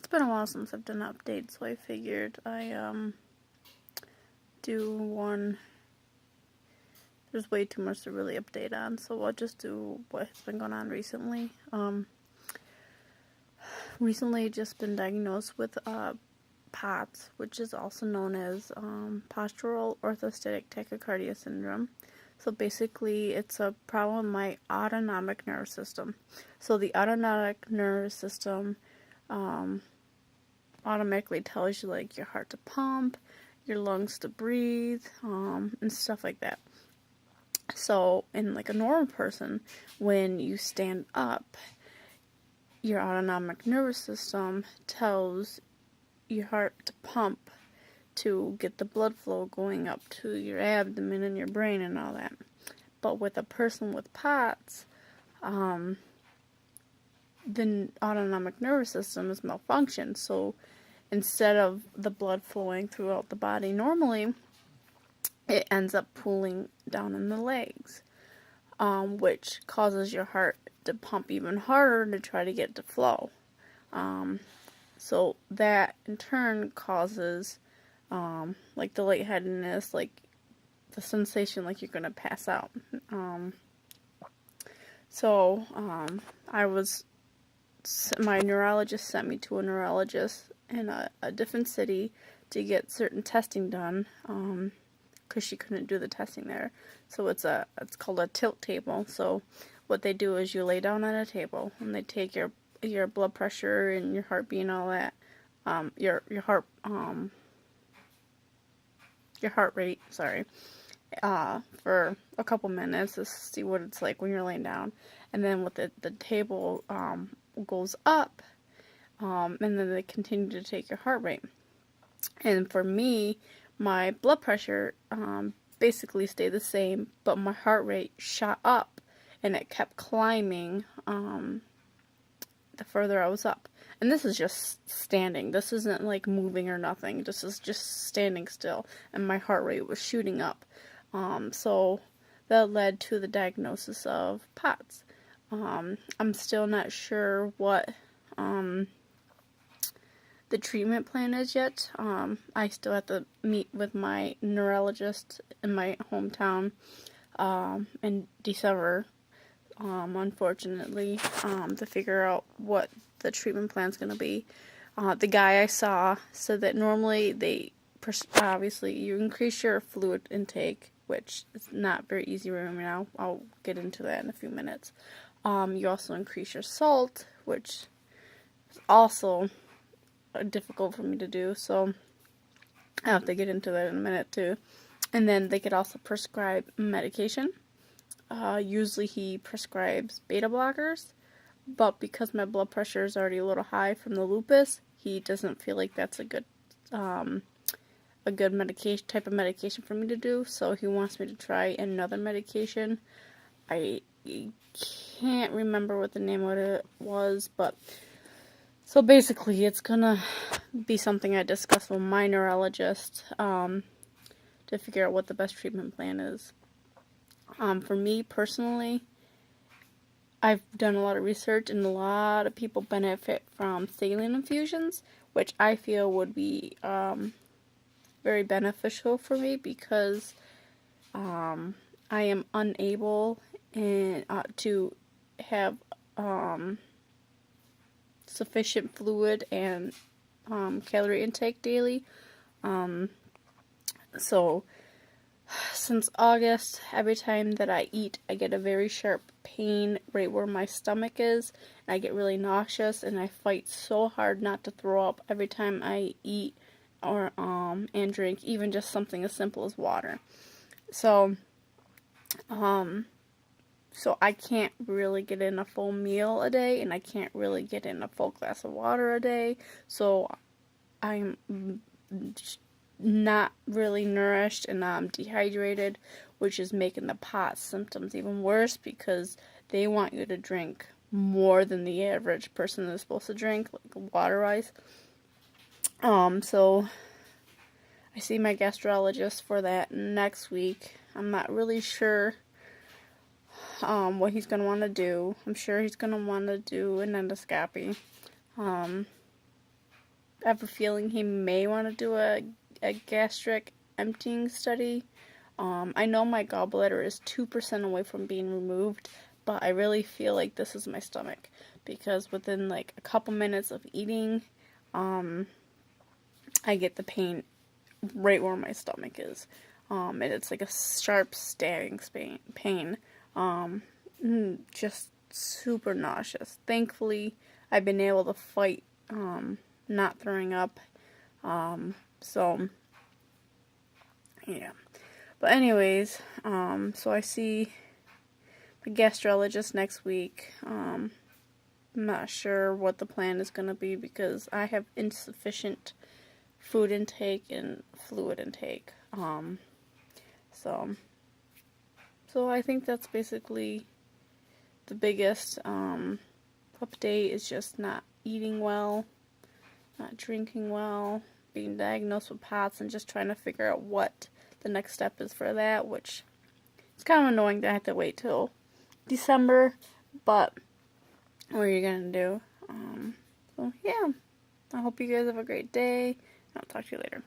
It's been a while since I've done an update, so I figured I do one. There's way too much to really update on, so I'll just do what has been going on recently. Recently just been diagnosed with POTS, which is also known as postural orthostatic tachycardia syndrome. So basically, it's a problem with my autonomic nervous system. So the autonomic nervous system automatically tells you like your heart to pump, your lungs to breathe, and stuff like that. So in like a normal person, when you stand up, your autonomic nervous system tells your heart to pump to get the blood flow going up to your abdomen and your brain and all that. But with a person with POTS, the autonomic nervous system is malfunctioned. So instead of the blood flowing throughout the body normally, it ends up pooling down in the legs, which causes your heart to pump even harder to try to get to flow. So that in turn causes like the lightheadedness, like the sensation like you're gonna pass out. My neurologist sent me to a neurologist in a different city to get certain testing done, because she couldn't do the testing there. So it's called a tilt table. So what they do is you lay down on a table and they take your blood pressure and your heartbeat and all that, your heart rate, sorry, for a couple minutes to see what it's like when you're laying down. And then with the table goes up, and then they continue to take your heart rate. And for me, my blood pressure basically stayed the same, but my heart rate shot up, and it kept climbing the further I was up. And this is just standing. This isn't like moving or nothing. This is just standing still, and my heart rate was shooting up. So that led to the diagnosis of POTS. I'm still not sure what the treatment plan is yet. I still have to meet with my neurologist in my hometown in December, unfortunately, to figure out what the treatment plan is going to be. The guy I saw said that normally obviously you increase your fluid intake, which is not very easy right now. I'll get into that in a few minutes. You also increase your salt, which is also difficult for me to do, so I have to get into that in a minute too. And then they could also prescribe medication. Usually he prescribes beta blockers, but because my blood pressure is already a little high from the lupus, he doesn't feel like that's a good type of medication for me to do, so he wants me to try another medication. I can't remember what the name of it was, but so basically it's gonna be something I discuss with my neurologist to figure out what the best treatment plan is. For me personally, I've done a lot of research, and a lot of people benefit from saline infusions, which I feel would be very beneficial for me because I am unable to have sufficient fluid and calorie intake daily. So since August, every time that I eat, I get a very sharp pain right where my stomach is, and I get really nauseous, and I fight so hard not to throw up every time I eat or and drink even just something as simple as water. So I can't really get in a full meal a day, and I can't really get in a full glass of water a day. So I'm not really nourished, and I'm dehydrated, which is making the POTS symptoms even worse because they want you to drink more than the average person is supposed to drink, like water-wise. So I see my gastrologist for that next week. I'm not really sure what he's going to want to do. I'm sure he's going to want to do an endoscopy. I have a feeling he may want to do a gastric emptying study. I know my gallbladder is 2% away from being removed, but I really feel like this is my stomach because within like a couple minutes of eating, I get the pain right where my stomach is. And it's like a sharp stabbing pain. Just super nauseous. Thankfully, I've been able to fight not throwing up. So, yeah. But anyways, so I see the gastrologist next week. I'm not sure what the plan is going to be because I have insufficient food intake and fluid intake. So I think that's basically the biggest update is just not eating well, not drinking well, being diagnosed with POTS, and just trying to figure out what the next step is for that, which it's kind of annoying that I have to wait till December, but what are you going to do? So yeah, I hope you guys have a great day. I'll talk to you later.